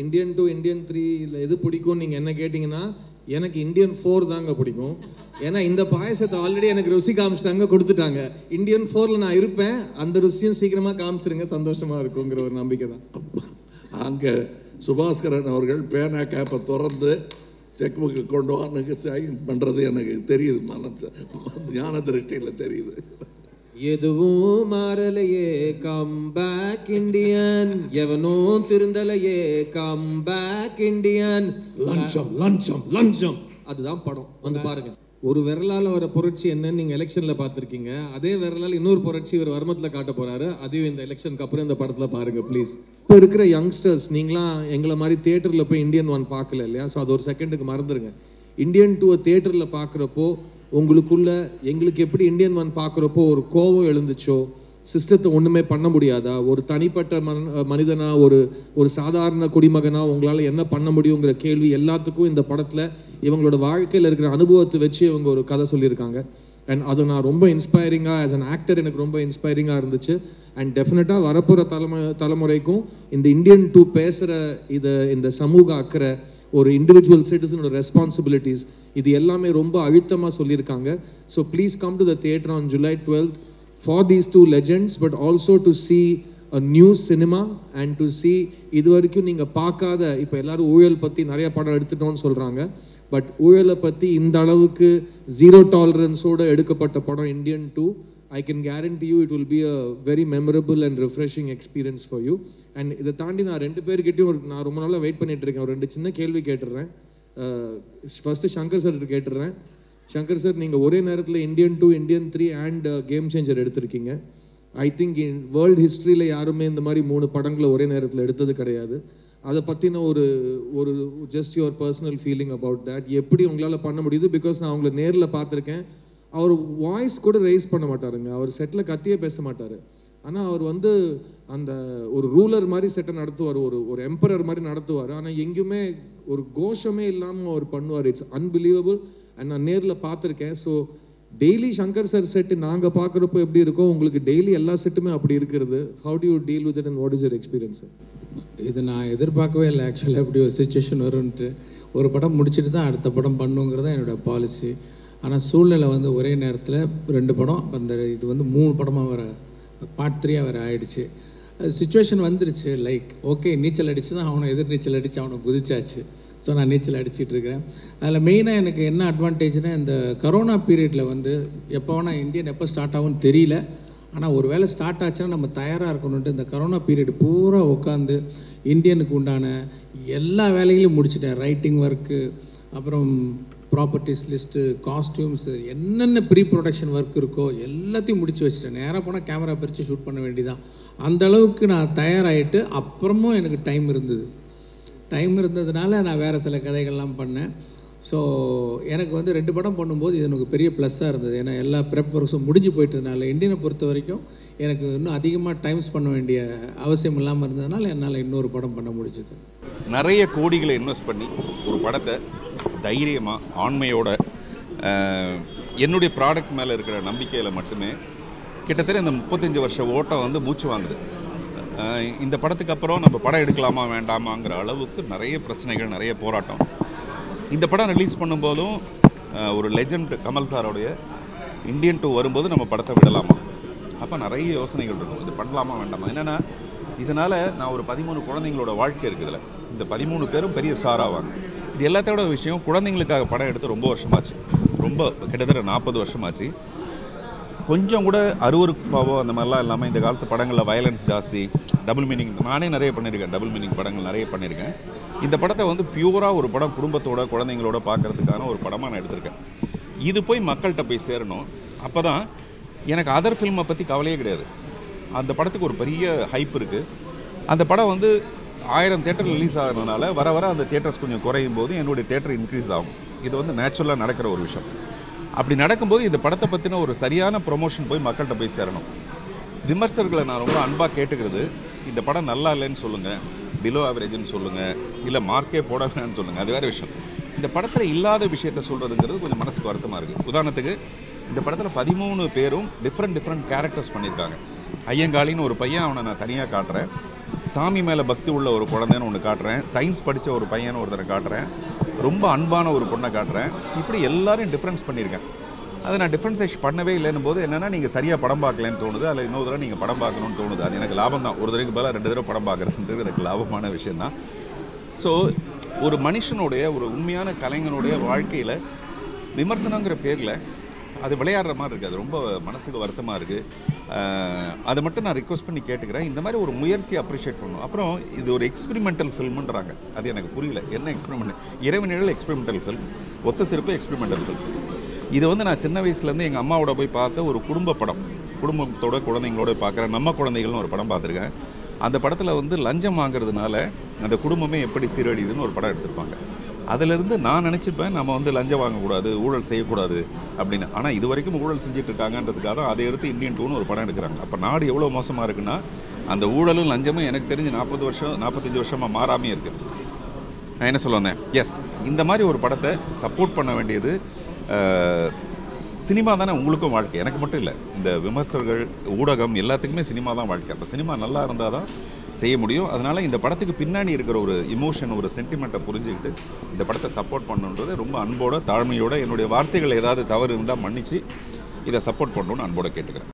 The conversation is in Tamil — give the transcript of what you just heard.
இந்தியன் 2 இந்தியன் 3 இல்லை எது பிடிக்கும் நீங்கள் என்ன கேட்டிங்கன்னா எனக்கு இந்தியன் 4 தாங்க பிடிக்கும். ஏன்னா இந்த பாயசத்தை ஆல்ரெடி எனக்கு ருசி காமிச்சிட்டாங்க, கொடுத்துட்டாங்க. இந்தியன் 4ல் நான் இருப்பேன், அந்த ருசியும் சீக்கிரமாக காமிச்சிருங்க, சந்தோஷமாக இருக்குங்கிற ஒரு நம்பிக்கை தான். அங்கே சுபாஸ்கரன் அவர்கள் பேனா கேப்பை திறந்து செக் புக்கு கொண்டு வாங்க சைன் பண்ணுறது எனக்கு தெரியுது, ஞான திருஷ்டியில் தெரியுது. எதுவும் மாறலையே கம் பேக் இண்டியன், எவனும் திருந்தலையே கம் பேக் இண்டியன். லஞ்சம் லஞ்சம் லஞ்சம், அதுதான் படம், வந்து பாருங்க. ஒரு விரலால் வர புரட்சி என்னன்னு நீங்கள் எலெக்ஷனில் பார்த்துருக்கீங்க, அதே விரலால் இன்னொரு புரட்சி ஒரு வருமத்தில் காட்ட போகிறாரு. அதையும் இந்த எலெக்ஷனுக்கு அப்புறம் இந்த படத்தில் பாருங்கள் ப்ளீஸ். இப்போ இருக்கிற யங்ஸ்டர்ஸ் நீங்களாம் எங்களை மாதிரி தேட்டரில் போய் இந்தியன் 1 பார்க்கல இல்லையா? ஸோ அது ஒரு செகண்டுக்கு மறந்துடுங்க. இந்தியன் 2 தேட்டரில் பார்க்குறப்போ உங்களுக்குள்ள எங்களுக்கு எப்படி இந்தியன் 1 பார்க்குறப்போ ஒரு கோவம் எழுந்துச்சோ, சிஸ்டத்தை ஒன்றுமே பண்ண முடியாதா, ஒரு தனிப்பட்ட மனிதனா ஒரு சாதாரண குடிமகனா உங்களால் என்ன பண்ண முடியுங்கிற கேள்வி எல்லாத்துக்கும் இந்த படத்தில் இவங்களோட வாழ்க்கையில் இருக்கிற அனுபவத்தை வச்சு இவங்க ஒரு கதை சொல்லியிருக்காங்க. அண்ட் அது நான் ரொம்ப இன்ஸ்பைரிங்காக ஆஸ் அன் ஆக்டர் எனக்கு ரொம்ப இன்ஸ்பைரிங்காக இருந்துச்சு. அண்ட் டெஃபினட்டாக வரப்போகிற தலைமுறைக்கும் இந்த இந்தியன் 2 பேசுகிற இந்த சமூக அக்கறை, ஒரு இண்டிவிஜுவல் சிட்டிசனோட ரெஸ்பான்சிபிலிட்டிஸ், இது எல்லாமே ரொம்ப அழுத்தமாக சொல்லியிருக்காங்க. So please come to the theatre on July 12th for these two legends, but also to see a new cinema and to see இது வரைக்கும் நீங்கள் பார்க்காத, இப்போ எல்லாரும் ஊழல் பற்றி நிறைய படம் எடுத்துட்டோம்னு சொல்கிறாங்க, பட் ஊழலை பற்றி இந்த அளவுக்கு ஜீரோ டாலரன்ஸோடு எடுக்கப்பட்ட படம் Indian 2. I can guarantee you it will be a very memorable and refreshing experience for you. And இதை தாண்டி நான் 2 பேர்கிட்டையும் நான் ரொம்ப நாளாக வெயிட் பண்ணிட்டு இருக்கேன். ஒரு 2 சின்ன கேள்வி கேட்டுடுறேன். ஃபர்ஸ்ட்டு சங்கர் சார் கேட்டுடுறேன். சங்கர் சார், நீங்கள் ஒரே நேரத்தில் Indian 2 Indian 3 and game changer எடுத்திருக்கீங்க. ஐ திங்க் இன் வேர்ல்டு ஹிஸ்ட்ரியில் யாருமே இந்த மாதிரி 3 படங்களை ஒரே நேரத்தில் எடுத்தது கிடையாது. அதை பற்றின ஒரு just your personal feeling about that, எப்படி உங்களால் பண்ண முடியுது? பிகாஸ் நான் அவங்கள நேரில் பார்த்துருக்கேன். அவர் வாய்ஸ் கூட ரைஸ் பண்ண மாட்டாருங்க, அவர் செட்டில் கத்தியே பேச மாட்டார். ஆனால் அவர் அந்த ஒரு ரூலர் மாதிரி செட்டை நடத்துவார், ஒரு எம்பரர் மாதிரி நடத்துவார். ஆனால் எங்கேயுமே ஒரு கோஷமே இல்லாமல் அவர் பண்ணுவார். It's unbelievable. அண்ட் நான் நேரில் பார்த்துருக்கேன். So daily Shankar sir set நாங்கள் பார்க்குறப்போ எப்படி இருக்கோ, உங்களுக்கு டெய்லி எல்லா செட்டுமே அப்படி இருக்கிறது. How to you deal with it and what is your experience? இது நான் எதிர்பார்க்கவே இல்லை ஆக்சுவலாக, இப்படி ஒரு சுச்சுவேஷன் வரும்ன்ட்டு. ஒரு படம் முடிச்சுட்டு தான் அடுத்த படம் பண்ணுங்கிறது தான் என்னோடய பாலிசி. ஆனால் சூழ்நிலை ஒரே நேரத்தில் 2 படம், அந்த இது 3 படமாக வர பார்ட் 3 வர ஆயிடுச்சு. சுச்சுவேஷன் வந்துருச்சு. லைக் ஓகே, நீச்சல் அடித்து தான் அவனை எதிர் நீச்சல் அடித்து அவனை குதிச்சாச்சு. ஸோ நான் நீச்சல் அடிச்சிட்டு இருக்கிறேன். அதில் மெயினாக எனக்கு என்ன அட்வான்டேஜ்னால், இந்த கரோனா பீரியடில் எப்போ வேணால் இந்தியன் எப்போ ஸ்டார்ட் ஆகும்னு தெரியல. ஆனால் ஒரு வேளை ஸ்டார்ட் ஆச்சுன்னா நம்ம தயாராக இருக்கணுன்ட்டு இந்த கரோனா பீரியட் பூரா உட்காந்து இந்தியனுக்கு உண்டான எல்லா வேலைகளையும் முடிச்சிட்டேன். ரைட்டிங் ஒர்க்கு, அப்புறம் ப்ராப்பர்ட்டிஸ் லிஸ்ட்டு, காஸ்டியூம்ஸு, என்னென்ன ப்ரீ ப்ரொடக்ஷன் ஒர்க் இருக்கோ எல்லாத்தையும் முடித்து வச்சுட்டேன். நேராக போனால் கேமரா பிரித்து ஷூட் பண்ண வேண்டியதான். அந்த அளவுக்கு நான் தயாராகிட்டு அப்புறமும் எனக்கு டைம் இருந்ததுனால நான் வேறு சில கதைகள்லாம் பண்ணேன். ஸோ எனக்கு 2 படம் பண்ணும்போது இது எனக்கு பெரிய ப்ளஸ்ஸாக இருந்தது. ஏன்னா எல்லா ப்ரெப் ஒர்க்ஸும் முடிஞ்சு போயிட்டதுனால இந்தியனை பொறுத்த வரைக்கும் எனக்கு இன்னும் அதிகமாக டைம்ஸ் பண்ண வேண்டிய அவசியம் இல்லாமல் இருந்ததுனால என்னால் இன்னொரு படம் பண்ண முடிஞ்சது. நிறைய கோடிகளை இன்வெஸ்ட் பண்ணி ஒரு படத்தை தைரியமாக ஆண்மையோட என்னுடைய ப்ராடக்ட் மேலே இருக்கிற நம்பிக்கையில் மட்டுமே கிட்டத்தட்ட இந்த 35 வருஷ ஓட்டம் மூச்சு வாங்குது. இந்த படத்துக்கு அப்புறம் நம்ம படம் எடுக்கலாமா வேண்டாமாங்கிற அளவுக்கு நிறைய பிரச்சனைகள், நிறைய போராட்டம். இந்த படம் ரிலீஸ் பண்ணும்போதும் ஒரு லெஜண்ட் கமல் சாரோடைய இந்தியன் 2 வரும்போது நம்ம படத்தை விடலாமா, அப்போ நிறைய யோசனைகள் இருக்கும். இது பண்ணலாமா வேண்டாமா. என்னென்னா இதனால் நான் ஒரு 13 குழந்தைங்களோட வாழ்க்கை இருக்குதுல்ல, இந்த 13 பேரும் பெரிய ஸ்டார் ஆவாங்க. இது எல்லாத்தோட விஷயம், குழந்தைங்களுக்காக படம் எடுத்து ரொம்ப வருஷமாச்சு, ரொம்ப கிட்டத்தட்ட 40 வருஷமாச்சு. கொஞ்சம் கூட அருவருப்பாவோ அந்த மாதிரிலாம் இல்லாமல் இந்த காலத்து படங்களில் வயலன்ஸ் ஜாஸ்தி, டபுள் மீனிங், நானே நிறைய பண்ணியிருக்கேன், டபுள் மீனிங் படங்கள் நிறைய பண்ணியிருக்கேன். இந்த படத்தை பியூராக ஒரு படம் குடும்பத்தோட குழந்தைங்களோட பார்க்குறதுக்கான ஒரு படமாக நான் எடுத்திருக்கேன். இது போய் மக்கள்கிட்ட போய் சேரணும். அப்போ தான் எனக்கு அதர் ஃபில்மை பற்றி கவலையே கிடையாது. அந்த படத்துக்கு ஒரு பெரிய ஹைப் இருக்குது. அந்த படம் 1000 தேட்டர் ரிலீஸ் ஆகிறதுனால வர வர அந்த தேட்டர்ஸ் கொஞ்சம் குறையும் போது என்னுடைய தேட்டர் இன்க்ரீஸ் ஆகும். இது நேச்சுரலாக நடக்கிற ஒரு விஷயம். அப்படி நடக்கும்போது இந்த படத்தை பற்றின ஒரு சரியான ப்ரொமோஷன் போய் மக்கள்கிட்ட போய் சேரணும். விமர்சகர்களை நான் ரொம்ப அன்பாக கேட்டுக்கிறது, இந்த படம் நல்லா இல்லைன்னு சொல்லுங்கள், பிலோ ஆவரேஜ்னு சொல்லுங்கள், இல்லை மார்க்கே போடலன்னு சொல்லுங்கள், அது வேறு விஷயம். இந்த படத்தில் இல்லாத விஷயத்த சொல்கிறதுங்கிறது கொஞ்சம் மனசுக்கு வருத்தமாக இருக்குது. உதாரணத்துக்கு இந்த படத்தில் 13 பேரும் டிஃப்ரெண்ட் கேரக்டர்ஸ் பண்ணியிருக்காங்க. ஐயங்காளின்னு ஒரு பையன், அவனை நான் தனியாக காட்டுறேன். சாமி மேலே பக்தி உள்ள ஒரு குழந்தைன்னு ஒன்று காட்டுறேன், சயின்ஸ் படித்த ஒரு பையனை ஒருத்தரை காட்டுறேன், ரொம்ப அன்பான ஒரு பொண்ணை காட்டுறேன். இப்படி எல்லாரும் டிஃப்ரென்ஸ் பண்ணியிருக்கேன். அதை நான் டிஃப்ரென்சேஷன் பண்ணவே இல்லைன்னு போது என்னென்னா நீங்கள் சரியாக படம் பார்க்கலன்னு தோணுது, அதில் இன்னொரு தடவை நீங்கள் படம் பார்க்கணும்னு தோணுது. அது எனக்கு லாபம் தான். ஒரு தடவைக்கு பதிலாக 2 தடவை படம் பார்க்குறதுன்றது எனக்கு லாபமான விஷயந்தான். ஸோ ஒரு மனுஷனுடைய, ஒரு உண்மையான கலைஞனுடைய வாழ்க்கையில் விமர்சனங்கிற பேரில் அது விளையாடுற மாதிரி இருக்குது. அது ரொம்ப மனசுக்கு வருத்தமாக இருக்குது. அதை மட்டும் நான் ரிக்வஸ்ட் பண்ணி கேட்டுக்கிறேன். இந்த மாதிரி ஒரு முயற்சியை அப்ரிஷியேட் பண்ணணும். அப்புறம் இது ஒரு எக்ஸ்பெரிமெண்டல் ஃபில்முன்றாங்க. அது எனக்கு புரியல, என்ன எக்ஸ்பெரிமெண்ட்? இறைவனிழல் எக்ஸ்பெரிமெண்டல் ஃபில்ம், ஒத்த சிறப்பு எக்ஸ்பெரிமெண்டல் ஃபில்ம். இது வந்து நான் சின்ன வயசுலேருந்து எங்கள் அம்மாவோட போய் பார்த்த ஒரு குடும்ப படம், குடும்பத்தோட குழந்தைங்களோட பார்க்குற நம்ம குழந்தைகள்னு ஒரு படம் பார்த்துருக்கேன். அந்த படத்தில் வந்து லஞ்சம் வாங்குறதுனால அந்த குடும்பமே எப்படி சீரழியுதுன்னு ஒரு படம் எடுத்திருப்பாங்க. அதிலிருந்து நான் நினச்சிப்பேன் நம்ம வந்து லஞ்சம் வாங்கக்கூடாது, ஊழல் செய்யக்கூடாது அப்படின்னு. ஆனால் இது வரைக்கும் ஊழல் செஞ்சுட்டு இருக்காங்கன்றதுக்காக தான் அதை எடுத்து இந்தியன் 2ன்னு ஒரு படம் எடுக்கிறாங்க. அப்போ நாடு எவ்வளோ மோசமாக இருக்குன்னா, அந்த ஊழலும் லஞ்சமும் எனக்கு தெரிஞ்சு 45 வருஷமாக மாறாமே இருக்குது. நான் என்ன சொல்ல வந்தேன்? எஸ், இந்த மாதிரி ஒரு படத்தை சப்போர்ட் பண்ண வேண்டியது சினிமா தானே. உங்களுக்கும் வாழ்க்கை, எனக்கு மட்டும் இல்லை. இந்த விமர்சகர்கள், ஊடகம் எல்லாத்துக்குமே சினிமா தான் வாழ்க்கை. அப்போ சினிமா நல்லா இருந்தால் தான் செய்ய முடியும். அதனால் இந்த படத்துக்கு பின்னாடி இருக்கிற ஒரு இமோஷன், ஒரு சென்டிமெண்ட்டை புரிஞ்சுக்கிட்டு இந்த படத்தை சப்போர்ட் பண்ணுன்றது ரொம்ப அன்போட, தாழ்மையோட, என்னுடைய வார்த்தைகள் ஏதாவது தவறு இருந்தால் மன்னித்து இதை சப்போர்ட் பண்ணணுன்னு அன்போடு கேட்டுக்கிறேன்.